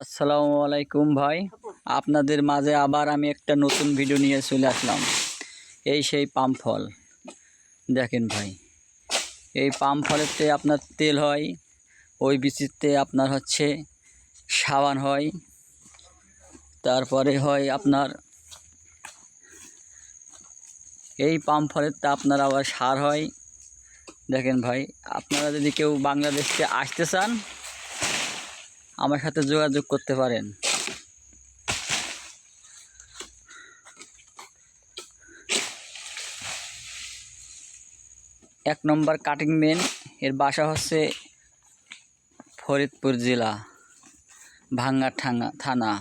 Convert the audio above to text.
আসসালামু আলাইকুম ভাই, আপনাদের মাঝে আবার আমি একটা নতুন ভিডিও নিয়ে চলে আসলাম। এই সেই পাম ফল দেখেন ভাই, এই পাম ফলেতে আপনার তেল হয়, ওই বীজতে আপনার হচ্ছে সাবান হয়, তারপরে হয় আপনার এই পাম ফলেতে আপনার আবার সার হয়। দেখেন ভাই, আপনারা যদি কেউ বাংলাদেশে আসতে চান আমার সাথে যোগাযোগ করতে পারেন। এক নম্বর কাটিং মেন, এর বাসা হচ্ছে ফরিদপুর জেলা, ভাঙ্গা থানা।